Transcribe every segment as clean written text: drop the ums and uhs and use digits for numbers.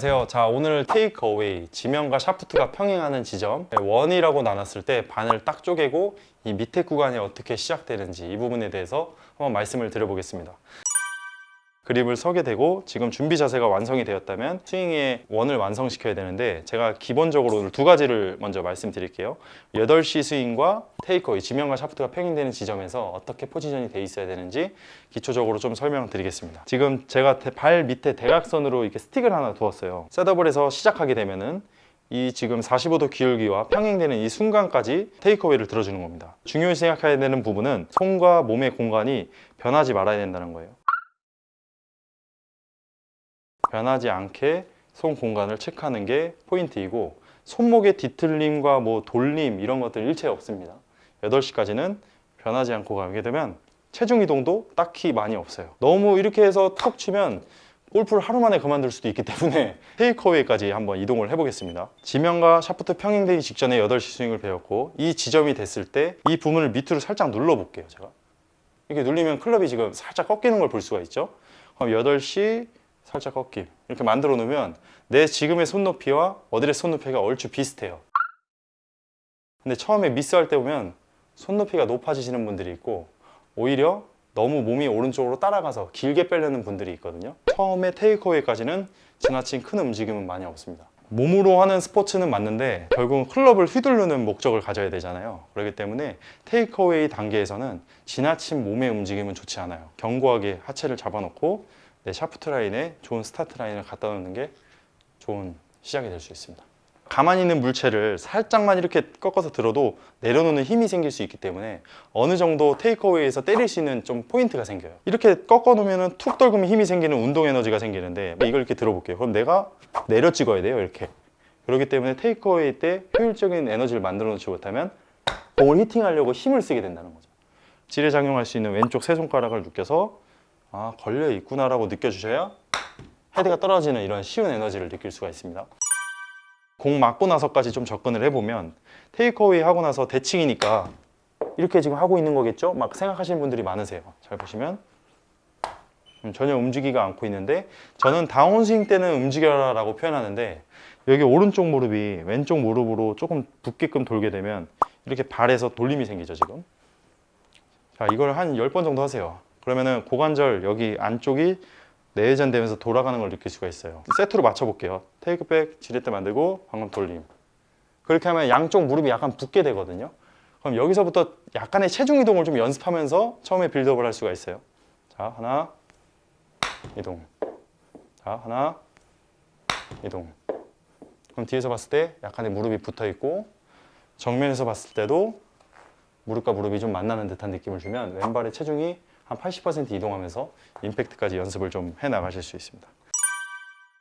안녕하세요. 자, 오늘 테이크 어웨이, 지면과 샤프트가 평행하는 지점, 원이라고 나눴을 때 반을 딱 쪼개고 이 밑에 구간이 어떻게 시작되는지 이 부분에 대해서 한번 말씀을 드려보겠습니다. 그립을 서게 되고 지금 준비 자세가 완성이 되었다면 스윙의 원을 완성시켜야 되는데, 제가 기본적으로 오늘 두 가지를 먼저 말씀드릴게요. 8시 스윙과 테이크어웨이, 지면과 샤프트가 평행되는 지점에서 어떻게 포지션이 돼 있어야 되는지 기초적으로 좀 설명드리겠습니다. 지금 제가 발 밑에 대각선으로 이렇게 스틱을 하나 두었어요. 셋업을 해서 시작하게 되면은 이 지금 45도 기울기와 평행되는 이 순간까지 테이크어웨이를 들어주는 겁니다. 중요히 생각해야 되는 부분은 손과 몸의 공간이 변하지 말아야 된다는 거예요. 변하지 않게 손 공간을 체크하는 게 포인트이고, 손목의 뒤틀림과 돌림 이런 것들 일체 없습니다. 8시까지는 변하지 않고 가게 되면 체중 이동도 딱히 많이 없어요. 너무 이렇게 해서 툭 치면 골프를 하루 만에 그만둘 수도 있기 때문에 테이크어웨이까지 한번 이동을 해보겠습니다. 지면과 샤프트 평행되기 직전에 8시 스윙을 배웠고, 이 지점이 됐을 때 이 부분을 밑으로 살짝 눌러볼게요. 제가 이렇게 눌리면 클럽이 지금 살짝 꺾이는 걸 볼 수가 있죠. 그럼 8시 살짝 꺾임 이렇게 만들어 놓으면 내 지금의 손높이와 어들의 손높이가 얼추 비슷해요. 근데 처음에 미스할 때 보면 손높이가 높아지시는 분들이 있고, 오히려 너무 몸이 오른쪽으로 따라가서 길게 빼려는 분들이 있거든요. 처음에 테이크어웨이까지는 지나친 큰 움직임은 많이 없습니다. 몸으로 하는 스포츠는 맞는데 결국은 클럽을 휘두르는 목적을 가져야 되잖아요. 그렇기 때문에 테이크어웨이 단계에서는 지나친 몸의 움직임은 좋지 않아요. 견고하게 하체를 잡아놓고 내 샤프트 라인에 좋은 스타트 라인을 갖다 놓는 게 좋은 시작이 될 수 있습니다. 가만히 있는 물체를 살짝만 이렇게 꺾어서 들어도 내려놓는 힘이 생길 수 있기 때문에 어느 정도 테이크어웨이에서 때릴 수 있는 좀 포인트가 생겨요. 이렇게 꺾어 놓으면 툭 떨구면 힘이 생기는 운동 에너지가 생기는데, 이걸 이렇게 들어볼게요. 그럼 내가 내려 찍어야 돼요. 이렇게. 그렇기 때문에 테이크어웨이 때 효율적인 에너지를 만들어 놓지 못하면 공을 히팅하려고 힘을 쓰게 된다는 거죠. 지뢰작용할 수 있는 왼쪽 세 손가락을 느껴서 걸려 있구나라고 느껴주셔야 헤드가 떨어지는 이런 쉬운 에너지를 느낄 수가 있습니다. 공 맞고 나서까지 좀 접근을 해보면, 테이크어웨이 하고 나서 대칭이니까 이렇게 지금 하고 있는 거겠죠? 막 생각하시는 분들이 많으세요. 잘 보시면 전혀 움직이지가 않고 있는데, 저는 다운스윙 때는 움직여라 라고 표현하는데, 여기 오른쪽 무릎이 왼쪽 무릎으로 조금 붓게끔 돌게 되면 이렇게 발에서 돌림이 생기죠. 지금 자, 이걸 한 10번 정도 하세요. 그러면은 고관절 여기 안쪽이 내회전되면서 돌아가는 걸 느낄 수가 있어요. 세트로 맞춰볼게요. 테이크백, 지렛대 만들고 방금 돌림. 그렇게 하면 양쪽 무릎이 약간 붓게 되거든요. 그럼 여기서부터 약간의 체중 이동을 좀 연습하면서 처음에 빌드업을 할 수가 있어요. 자, 하나, 이동. 자, 하나, 이동. 그럼 뒤에서 봤을 때 약간의 무릎이 붙어 있고, 정면에서 봤을 때도 무릎과 무릎이 좀 만나는 듯한 느낌을 주면 왼발의 체중이 한 80% 이동하면서 임팩트까지 연습을 좀 해나가실 수 있습니다.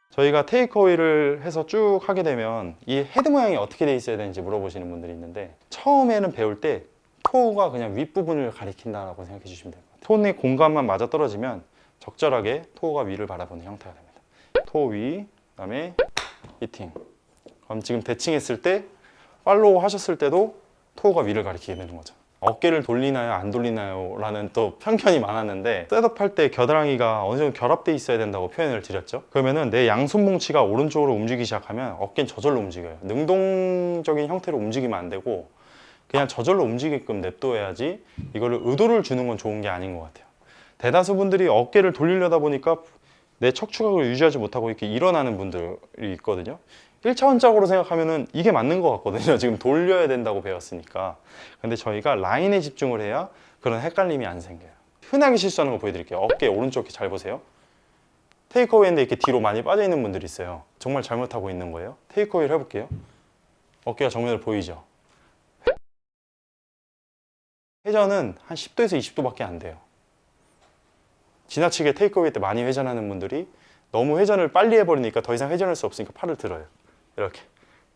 저희가 테이크어웨이를 해서 쭉 하게 되면 이 헤드 모양이 어떻게 돼 있어야 되는지 물어보시는 분들이 있는데, 처음에는 배울 때 토우가 그냥 윗부분을 가리킨다라고 생각해 주시면 돼요. 손의 공간만 맞아 떨어지면 적절하게 토우가 위를 바라보는 형태가 됩니다. 토우 위, 그다음에 히팅. 그럼 지금 대칭했을 때, 팔로우 하셨을 때도 토우가 위를 가리키게 되는 거죠. 어깨를 돌리나요 안 돌리나요 라는 또 편견이 많았는데, 셋업할 때 겨드랑이가 어느 정도 결합되어 있어야 된다고 표현을 드렸죠. 그러면은 내 양손 뭉치가 오른쪽으로 움직이기 시작하면 어깨는 저절로 움직여요. 능동적인 형태로 움직이면 안 되고 그냥 저절로 움직이게끔 냅둬야지, 이거를 의도를 주는 건 좋은 게 아닌 것 같아요. 대다수 분들이 어깨를 돌리려다 보니까 내 척추각을 유지하지 못하고 이렇게 일어나는 분들이 있거든요. 1차원적으로 생각하면은 이게 맞는 것 같거든요. 지금 돌려야 된다고 배웠으니까. 근데 저희가 라인에 집중을 해야 그런 헷갈림이 안 생겨요. 흔하게 실수하는 거 보여드릴게요. 어깨 오른쪽 잘 보세요. 테이크어웨이인데 이렇게 뒤로 많이 빠져 있는 분들이 있어요. 정말 잘못하고 있는 거예요. 테이크어웨이를 해볼게요. 어깨가 정면으로 보이죠? 회전은 한 10도에서 20도밖에 안 돼요. 지나치게 테이크어웨이 때 많이 회전하는 분들이 너무 회전을 빨리 해버리니까 더 이상 회전할 수 없으니까 팔을 들어요. 이렇게.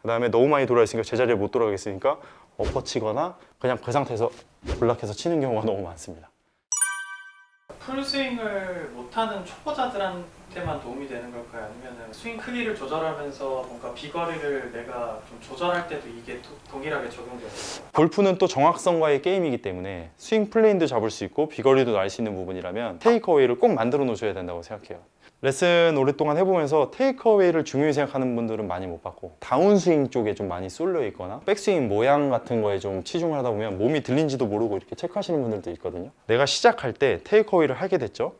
그 다음에 너무 많이 돌아있으니까 제자리에 못 돌아가겠으니까 엎어치거나 그냥 그 상태에서 블락해서 치는 경우가 너무 많습니다. 풀스윙을 못하는 초보자들한테만 도움이 되는 걸까요? 아니면 스윙 크기를 조절하면서 뭔가 비거리를 내가 좀 조절할 때도 이게 동일하게 적용돼요? 골프는 또 정확성과의 게임이기 때문에 스윙 플레인도 잡을 수 있고 비거리도 날 수 있는 부분이라면 테이크어웨이를 꼭 만들어 놓으셔야 된다고 생각해요. 레슨 오랫동안 해보면서 테이크어웨이를 중요히 생각하는 분들은 많이 못 봤고 다운스윙 쪽에 좀 많이 쏠려 있거나 백스윙 모양 같은 거에 좀 치중을 하다 보면 몸이 들린지도 모르고 이렇게 체크하시는 분들도 있거든요. 내가 시작할 때 테이크어웨이를 하게 됐죠.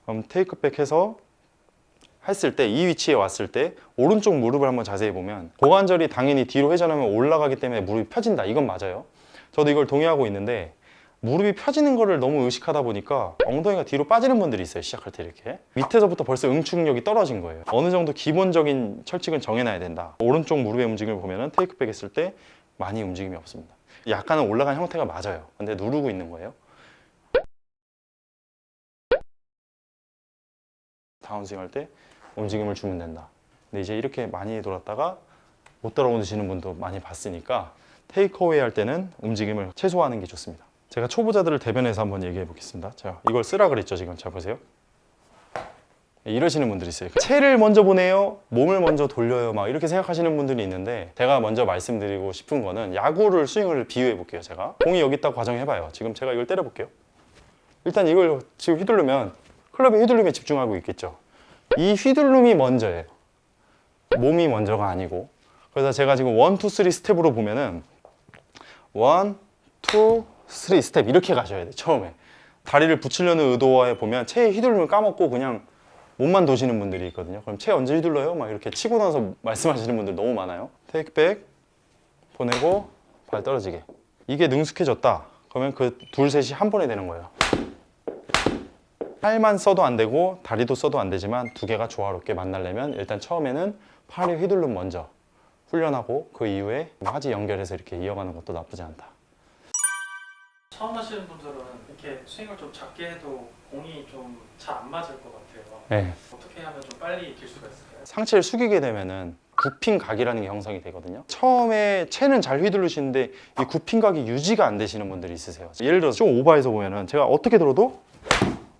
그럼 테이크백 해서 했을 때 이 위치에 왔을 때 오른쪽 무릎을 한번 자세히 보면 고관절이 당연히 뒤로 회전하면 올라가기 때문에 무릎이 펴진다. 이건 맞아요. 저도 이걸 동의하고 있는데 무릎이 펴지는 거를 너무 의식하다 보니까 엉덩이가 뒤로 빠지는 분들이 있어요. 시작할 때 이렇게 밑에서부터 벌써 응축력이 떨어진 거예요. 어느 정도 기본적인 철칙은 정해놔야 된다. 오른쪽 무릎의 움직임을 보면은 테이크백 했을 때 많이 움직임이 없습니다. 약간은 올라간 형태가 맞아요. 근데 누르고 있는 거예요. 다운스윙 할 때 움직임을 주면 된다. 근데 이제 이렇게 많이 돌았다가 못 따라오시는 분도 많이 봤으니까 테이크어웨이 할 때는 움직임을 최소화하는 게 좋습니다. 제가 초보자들을 대변해서 한번 얘기해 보겠습니다. 제가 이걸 쓰라 그랬죠. 지금 잘 보세요. 이러시는 분들이 있어요. 채를 먼저 보내요, 몸을 먼저 돌려요, 막 이렇게 생각하시는 분들이 있는데 제가 먼저 말씀드리고 싶은 거는 야구를 스윙을 비유해 볼게요. 제가 공이 여기 있다고 가정해봐요. 지금 제가 이걸 때려 볼게요. 일단 이걸 지금 휘두르면 클럽의 휘둘림에 집중하고 있겠죠. 이 휘둘름이 먼저예요. 몸이 먼저가 아니고. 그래서 제가 지금 1, 2, 3 스텝으로 보면은 1, 2, 3 스텝 이렇게 가셔야 돼요. 처음에 다리를 붙이려는 의도에 보면 체의 휘둘림을 까먹고 그냥 몸만 도시는 분들이 있거든요. 그럼 체 언제 휘둘러요? 막 이렇게 치고 나서 말씀하시는 분들 너무 많아요. 테이크백 보내고 발 떨어지게. 이게 능숙해졌다. 그러면 그 둘 셋이 한 번에 되는 거예요. 팔만 써도 안 되고 다리도 써도 안 되지만 두 개가 조화롭게 만나려면 일단 처음에는 팔의 휘둘름 먼저 훈련하고 그 이후에 하지 연결해서 이렇게 이어가는 것도 나쁘지 않다. 처음 하시는 분들은 이렇게 스윙을 좀 작게 해도 공이 좀 잘 안 맞을 것 같아요. 네. 어떻게 하면 좀 빨리 익힐 수가 있을까요? 상체를 숙이게 되면은 굽힌 각이라는 게 형성이 되거든요. 처음에 채는 잘 휘두르시는데 이 굽힌 각이 유지가 안 되시는 분들이 있으세요. 예를 들어서 좀 오버해서 보면은 제가 어떻게 들어도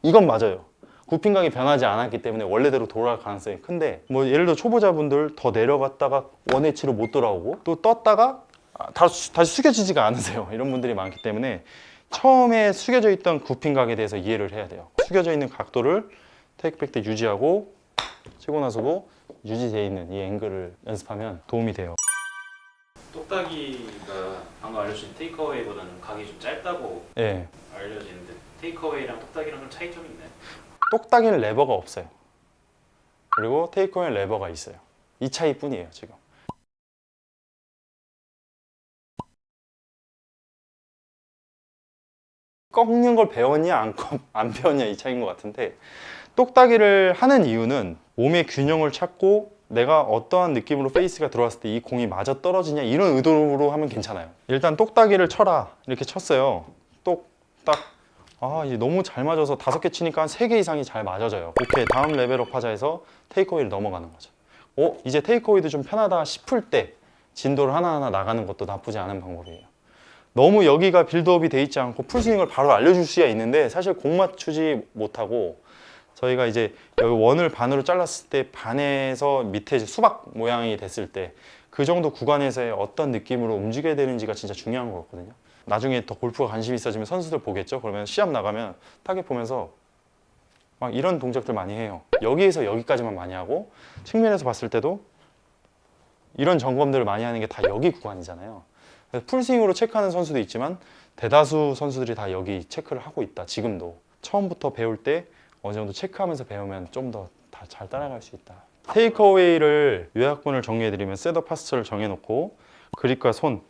이건 맞아요. 굽힌 각이 변하지 않았기 때문에 원래대로 돌아갈 가능성이 큰데 뭐 예를 들어 초보자분들 더 내려갔다가 원위치로 못 돌아오고 또 떴다가 다시 숙여지지가 않으세요. 이런 분들이 많기 때문에 처음에 숙여져 있던 굽힌 각에 대해서 이해를 해야 돼요. 숙여져 있는 각도를 테이크백 때 유지하고 치고 나서도 유지되어 있는 이 앵글을 연습하면 도움이 돼요. 똑딱이가 방금 알려주신 테이크어웨이보다는 각이 좀 짧다고 예. 알려지는데 테이크어웨이랑 똑딱이랑 좀 차이점이 있나요? 똑딱이는 레버가 없어요. 그리고 테이크어웨이는 레버가 있어요. 이 차이뿐이에요, 지금. 꺾는 걸 배웠냐 안 배웠냐 이 차이인 것 같은데 똑딱이를 하는 이유는 몸의 균형을 찾고 내가 어떠한 느낌으로 페이스가 들어왔을 때 이 공이 맞아 떨어지냐 이런 의도로 하면 괜찮아요. 일단 똑딱이를 쳐라 이렇게 쳤어요. 똑딱 이제 너무 잘 맞아서 5개 치니까 한 3개 이상이 잘 맞아져요. 오케이, 다음 레벨업 하자 해서 테이크어웨이를 넘어가는 거죠. 이제 테이크어웨이도 좀 편하다 싶을 때 진도를 하나하나 나가는 것도 나쁘지 않은 방법이에요. 너무 여기가 빌드업이 돼 있지 않고 풀스윙을 바로 알려줄 수야 있는데 사실 공 맞추지 못하고 저희가 이제 여기 원을 반으로 잘랐을 때 반에서 밑에 이제 수박 모양이 됐을 때 그 정도 구간에서의 어떤 느낌으로 움직여야 되는지가 진짜 중요한 거거든요. 나중에 더 골프가 관심이 있어지면 선수들 보겠죠. 그러면 시합 나가면 타겟 보면서 막 이런 동작들 많이 해요. 여기에서 여기까지만 많이 하고 측면에서 봤을 때도 이런 점검들을 많이 하는 게 다 여기 구간이잖아요. 그래서 풀스윙으로 체크하는 선수도 있지만 대다수 선수들이 다 여기 체크를 하고 있다. 지금도 처음부터 배울 때 어느 정도 체크하면서 배우면 좀 더 다 잘 따라갈 수 있다. 테이크어웨이를 요약본을 정리해드리면 셋업 파스처를 정해놓고 그립과 손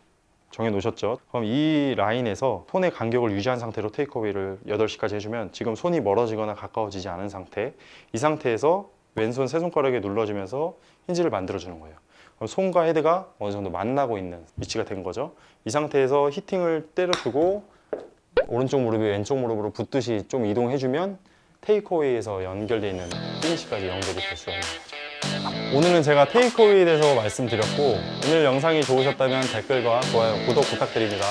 정해놓으셨죠. 그럼 이 라인에서 손의 간격을 유지한 상태로 테이크어웨이를 8시까지 해주면 지금 손이 멀어지거나 가까워지지 않은 상태, 이 상태에서 왼손 세 손가락에 눌러주면서 힌지를 만들어주는 거예요. 그럼 손과 헤드가 어느 정도 만나고 있는 위치가 된 거죠. 이 상태에서 히팅을 때려주고 오른쪽 무릎이 왼쪽 무릎으로 붙듯이 좀 이동해주면 테이크어웨이에서 연결되어 있는 피니시까지 연결이 될 수가 있는 거죠. 오늘은 제가 테이크어웨이에 대해서 말씀드렸고 오늘 영상이 좋으셨다면 댓글과 좋아요, 구독 부탁드립니다.